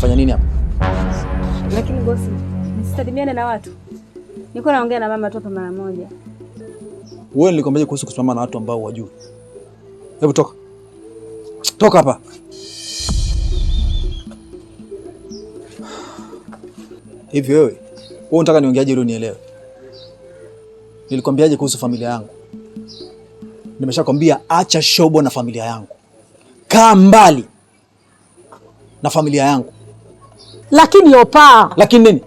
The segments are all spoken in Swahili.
Unafanya nini hapa? Lakini bosi, msisalimiane na watu. Niko naongea na mama tu hapa mara moja. Wewe nilikwambia kuhusu kusimama na watu ambao wajui. Hebu toka. Toka hapa. Hivi wewe unataka niongeaje ili unielewe? Nilikwambiaje kuhusu familia yangu? Nimeshakwambia acha shobo na familia yangu. Kaa mbali na familia yangu. Lakini opa. Lakini nini?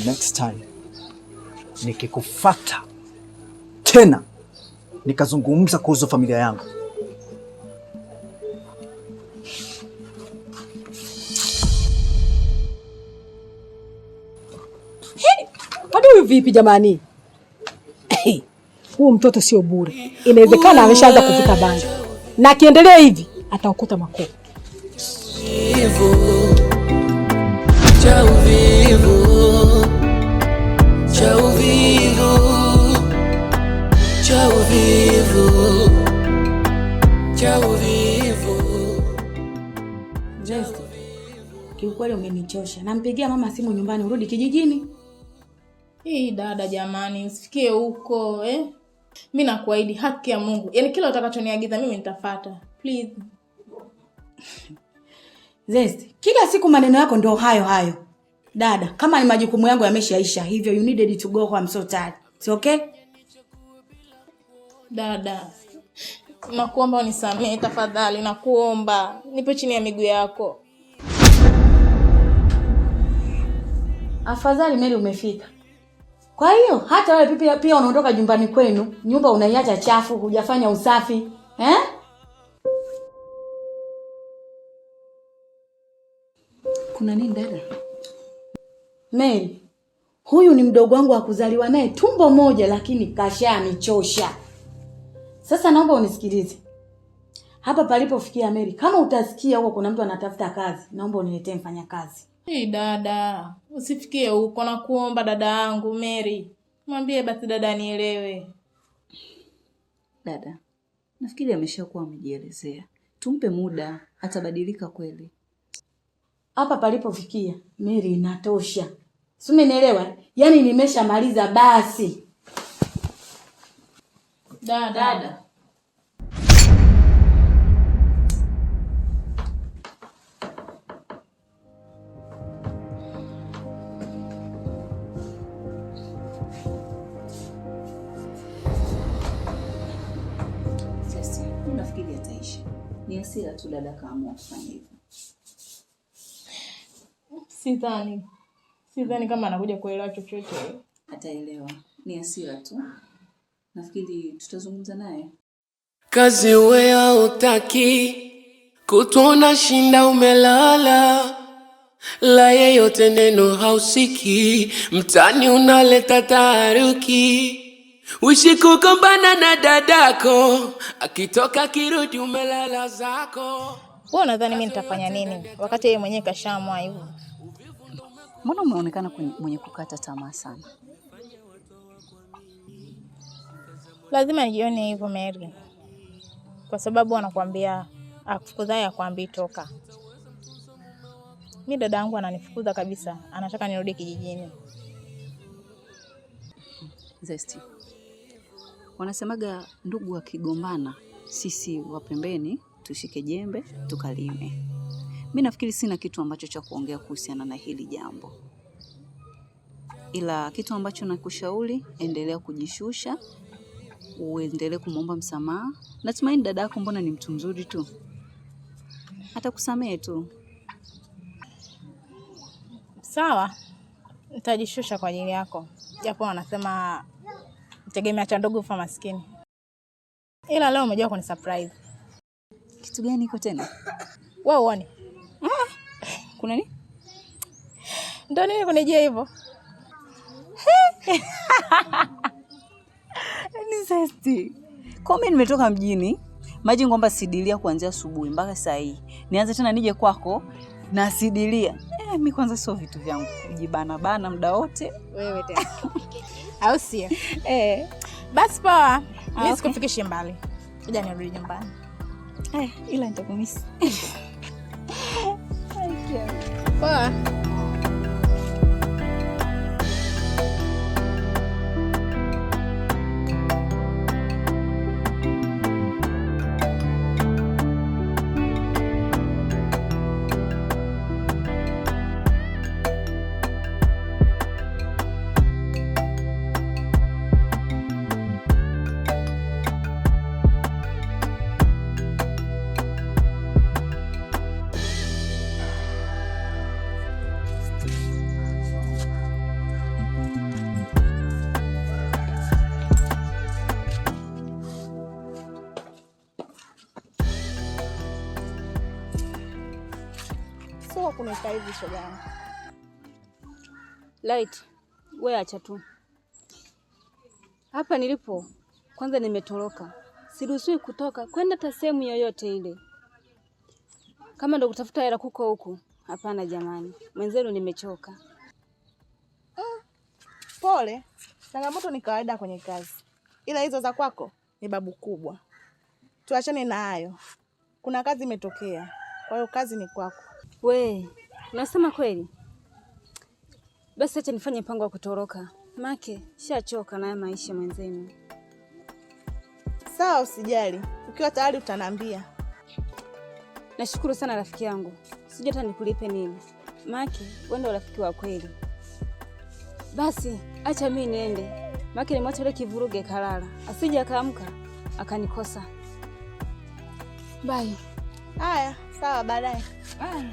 Next time nikikufuata tena nikazungumza kuhusu familia yangu, hadi huyu vipi jamani? Huyu mtoto sio bure. Inawezekana ameshaanza kuvuta bangi. Na akiendelea hivi ataokuta makopo. Kiukweli umenichosha. Nampigia mama simu nyumbani urudi kijijini. Hii dada jamani, usifikie huko Mimi nakuahidi haki ya Mungu. Yaani kila utakachoniagiza mimi nitafuata. Please. Zesti, kila siku maneno yako ndio hayo. Dada, kama ni majukumu yangu yameshaisha, hivyo you needed to go home so tired. It's okay? Dada, nakuomba unisamehe tafadhali, nakuomba. Nipe chini ya miguu yako. Afadhali Mary umefika. Kwa hiyo hata wewe pia unaondoka nyumbani kwenu, nyumba unaiacha chafu, hujafanya usafi, Kuna nini dada? Mary, huyu ni mdogo wangu wa kuzaliwa naye tumbo moja, lakini kashanichosha. Sasa naomba unisikilize. Hapa palipofikia Mary, kama utasikia huko kuna mtu anatafuta kazi, naomba uniletee mfanyakazi. Dada, usifikie huko, nakuomba dada yangu Mary. Mwambie basi dada nielewe. Dada, nafikiri ameshakuwa amejielezea. Tumpe muda, atabadilika kweli. Hapa palipofikia Mary inatosha. Si umenielewa? Yaani nimeshamaliza basi. Dada. Nafikiri ataisha. Ni hasira tu dada kaamua kufanya hivyo. Sidhani kama anakuja kuelewa chochote. Ataelewa. Ni hasira tu. Nafikiri tutazungumza naye. Kazi wewe hutaki kutuona shinda umelala. La yeyote neno hausiki. Mtani unaleta taharuki. Wishi kugombana na dadako, akitoka kirudi umelala zako. Wewe unadhani mimi nitafanya nini wakati yeye mwenyewe kashaamua hivyo? Mbona umeonekana mwenye kukata tamaa sana? Lazima nijione hivyo Mary. Kwa sababu anakuambia akufukuzaye akwambii toka. Mimi dada yangu ananifukuza kabisa, anataka nirudi kijijini. Zesti, wanasemaga ndugu wakigombana, sisi wa pembeni tushike jembe tukalime. Mimi nafikiri sina kitu ambacho cha kuongea kuhusiana na hili jambo. Ila kitu ambacho nakushauri, endelea kujishusha, uendelee kumuomba msamaha. Natumaini dada yako mbona ni mtu mzuri tu. Atakusamehe tu. Sawa. Nitajishusha kwa ajili yako. Japo wanasema tegemea cha ndogo ufa maskini. Ila leo umejua kuni surprise. Kitu gani iko tena? Wewe uone. Kuna nini? Ndio nini kunijia hivyo? Ni Zesti. Kwa mimi nimetoka mjini, maji ngomba sidilia kuanzia asubuhi mpaka saa hii. Nianze tena nije kwako na sidilia. Mimi kwanza sio vitu vyangu kujibana muda wote. Wewe tena. Au sio? Basi poa. Mimi sikufikishi mbali. Ngoja nirudi nyumbani. Ila nitakumisi. Unaendeleaje? Poa. Kunika hivi shoga yangu. Light, wewe acha tu. Hapa nilipo kwanza nimetoroka. Siruhusiwi kutoka kwenda hata sehemu yoyote ile. Kama ndo kutafuta hela kuko huku. Hapana jamani. Mwenzenu nimechoka. Pole. Changamoto ni kawaida kwenye kazi. Ila hizo za kwako ni babu kubwa. Tuachane na hayo. Kuna kazi imetokea. Kwa hiyo kazi ni kwako. We, unasema kweli? Basi acha nifanye mpango wa kutoroka. Make, shachoka na maisha mwenzenu. Sawa, usijali. Ukiwa tayari utaniambia. Nashukuru sana rafiki yangu. Sijui hata nikulipe nini. Make, wewe ndio rafiki wa kweli. Basi, acha mimi niende. Make nimwache ile kivuruge kalala. Asije akaamka akanikosa. Bye. Haya, sawa baadaye. Bye.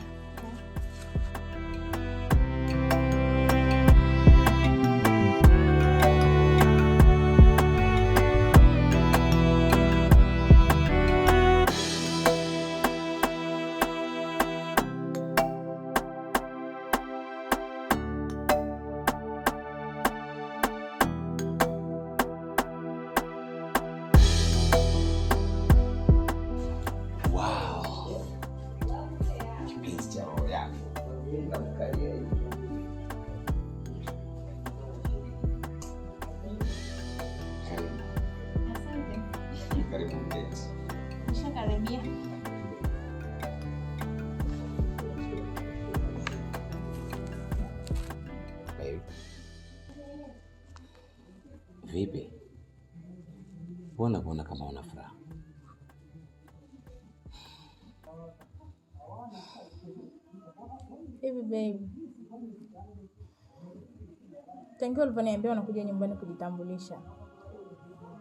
Vipi? Mbona kama una furaha? Hivi baby. Tangu uliponiambia unakuja nyumbani kujitambulisha.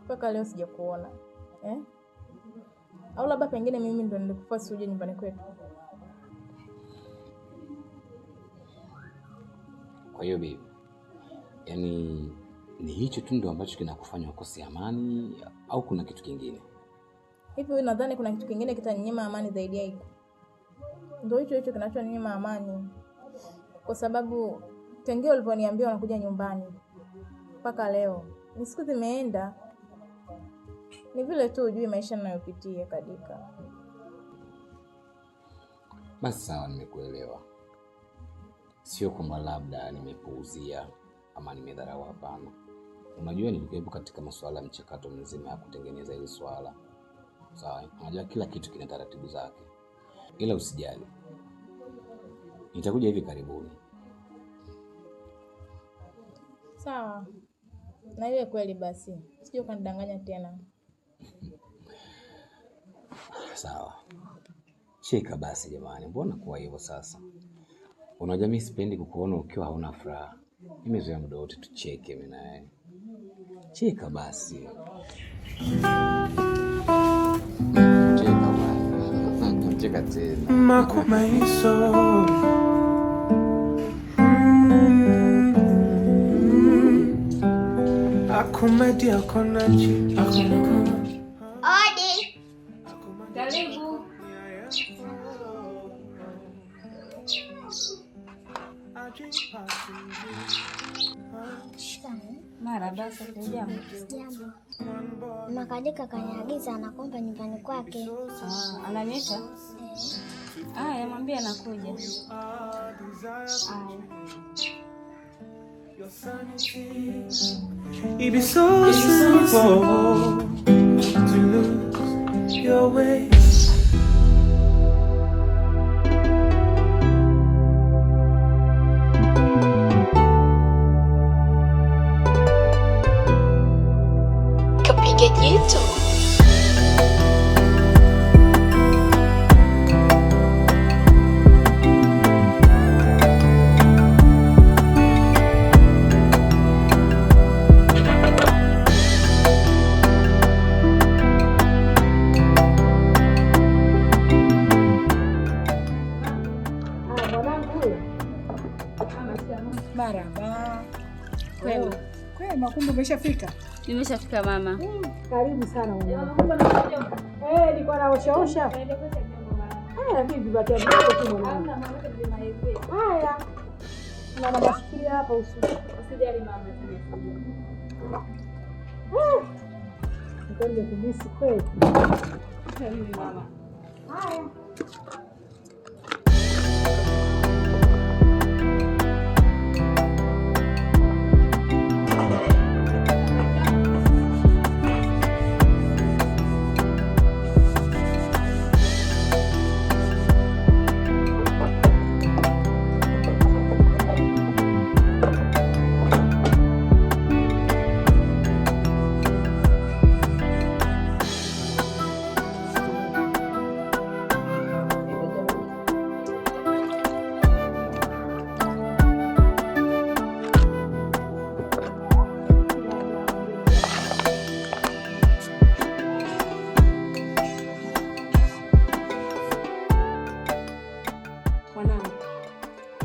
Mpaka leo sijakuona. Au labda pengine mimi ndo nilikuforce uje nyumbani kwetu. Kwa hiyo baby, yaani ni hicho tu ndio ambacho kinakufanya ukose amani au kuna kitu kingine? Hivi wewe nadhani kuna kitu kingine kitanyima amani zaidi ya hiko? Ndio hicho kinachoninyima amani. Kwa sababu tangu uliponiambia unakuja nyumbani mpaka leo ni siku zimeenda. Ni vile tu ujui maisha ninayopitia Kadika. Basi sawa, nimekuelewa. Sio kwamba labda nimepuuzia ama nimedharau, hapana. Unajua nilikuwepo katika masuala ya mchakato mzima ya kutengeneza ile swala. Sawa, unajua kila kitu kina taratibu zake. Ila usijali. Nitakuja hivi karibuni. Sawa. Na iwe kweli basi. Sije ukanidanganya tena. Sawa. Cheka basi jamani. Mbona kwa hivyo sasa? Unajua mimi sipendi kukuona ukiwa hauna furaha. Nimezoea muda wote tucheke mimi na wewe. Cheka basi. Cheka tena. Makumaiso. Akumedia konachi. Odi. Karibu. Mara basi kujambo. Jambo. Makadika kaniagiza anakomba nyumbani kwake. Ananiita? Aya, mwambie anakuja. It be so simple to lose your way. Marhaba. Kwema. Kwema, kumbe umeshafika? Nimeshafika mama. Karibu sana mwanangu. Nilikuwa naoshaosha. Vipi baki ndogo tu mwanangu. Haya. Mama nafikiria hapa usijali mama tumekuja. Ndio kumisi kweli. Karibu mama. Haya.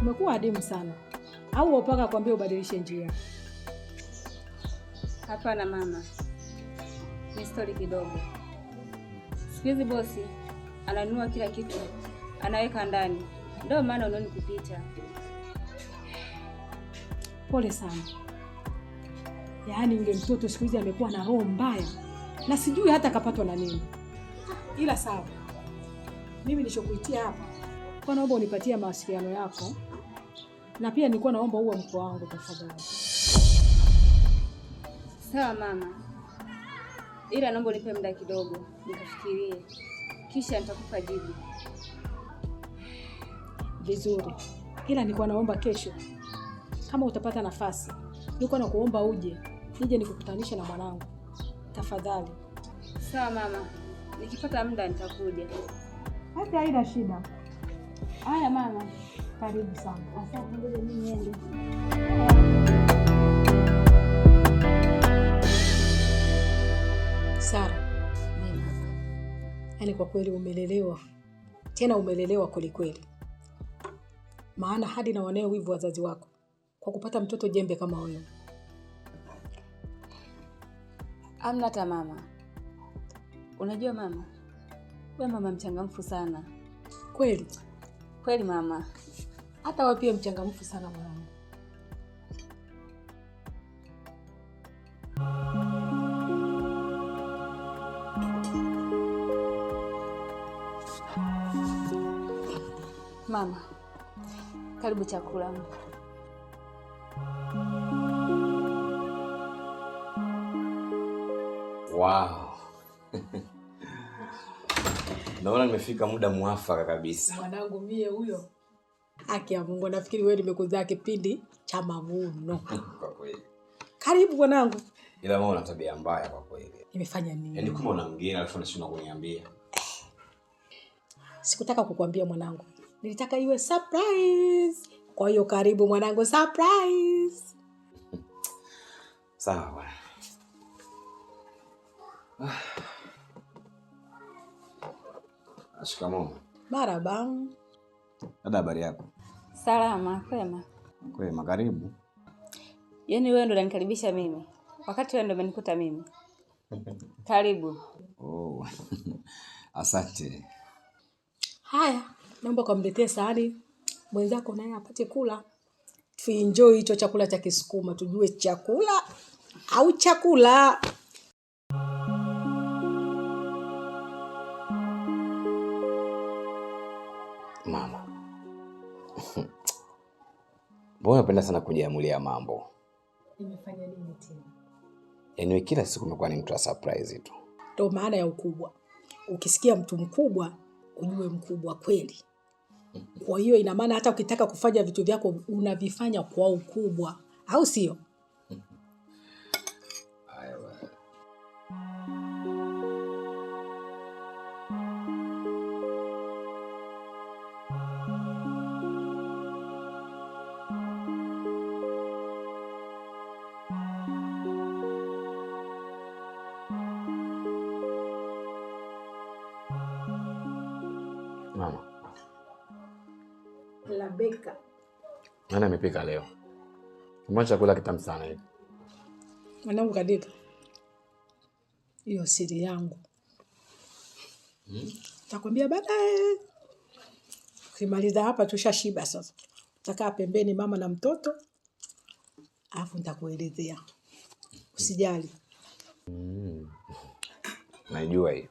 Umekuwa adimu sana. Au wapaka kwambia ubadilishe njia? Hapana mama. Ni story kidogo. Siku hizi bosi ananunua kila kitu, anaweka ndani. Ndio maana unaoni kupita. Pole sana. Yaani yule mtoto siku hizi amekuwa na roho mbaya. Na sijui hata kapatwa na nini. Ila sawa. Mimi nilichokuitia hapa, kwa naomba unipatie mawasiliano yako. Na pia nilikuwa naomba uwe mko wangu tafadhali. Sawa mama. Ila naomba unipe muda kidogo nikafikirie. Kisha nitakupa jibu. Vizuri. Ila nilikuwa naomba kesho kama utapata nafasi, nilikuwa nakuomba uje nije nikukutanisha na mwanangu. Tafadhali. Sawa mama. Nikipata muda nitakuja. Hata haina shida. Haya mama. Karibu sana. Asante, ngoja mimi niende. Sara. Yaani kwa kweli umelelewa. Tena umelelewa kweli kweli. Maana hadi na wanao wivu wazazi wako kwa kupata mtoto jembe kama wewe. Amna hata mama. Unajua mama, wewe mama mchangamfu sana. Kweli? Kweli mama. Hata wewe pia mchangamfu sana mwanangu. Mama, karibu chakula. Wow. Naona nimefika muda muafaka kabisa. Mwanangu mie huyo. Haki ya Mungu, nafikiri wewe nimekuzaa kipindi cha mavuno. Kwa kweli. Karibu mwanangu. Ila mama una tabia mbaya kwa kweli. Nimefanya nini? Yaani kama una mgeni alafu unashindwa kuniambia. Sikutaka kukuambia mwanangu. Nilitaka iwe surprise. Kwa hiyo karibu mwanangu, surprise. Sawa. Shikamoo. Marhaba. Dada, habari yako? Salama, kwema. Kwema, karibu. Yaani wewe ndo unanikaribisha mimi, wakati wewe ndo umenikuta mimi. Karibu. Oh. Asante. Haya, naomba kumletea sahani mwenzako naye apate kula. Tuenjoy hicho chakula cha Kisukuma, tujue chakula au chakula. Mama. Mbona unapenda sana kujiamulia mambo? Nimefanya nini tena? Yaani kila siku umekuwa ni mtu wa surprise tu. Ndio maana ya ukubwa. Ukisikia mtu mkubwa, ujue mkubwa kweli. Kwa hiyo ina maana hata ukitaka kufanya vitu vyako unavifanya kwa ukubwa, au sio? Mama. Labeka. Nani amepika leo? Mbona chakula kitamu sana hivi? Mwanangu Kadeka, hiyo siri yangu. Takwambia baadaye. Ukimaliza hapa tushashiba sasa. Takaa pembeni mama na mtoto. Alafu nitakuelezea. Usijali. Najua hiyo.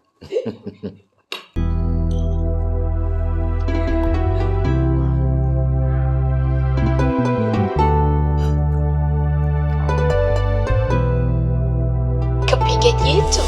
Kapige jitu.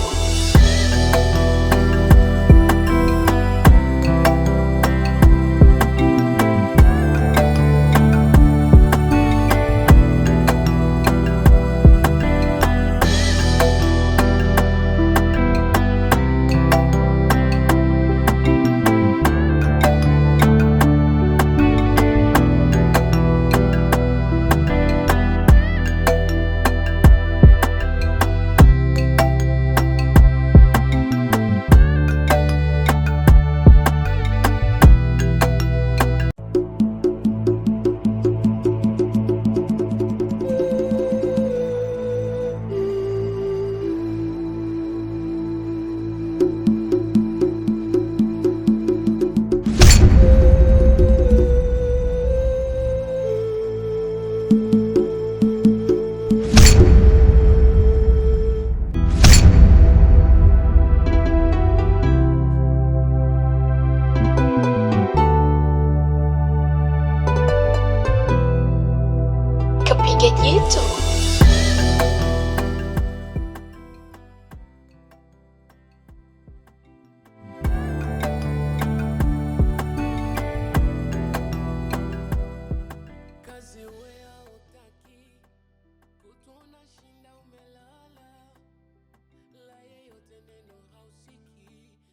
Kapige jitu.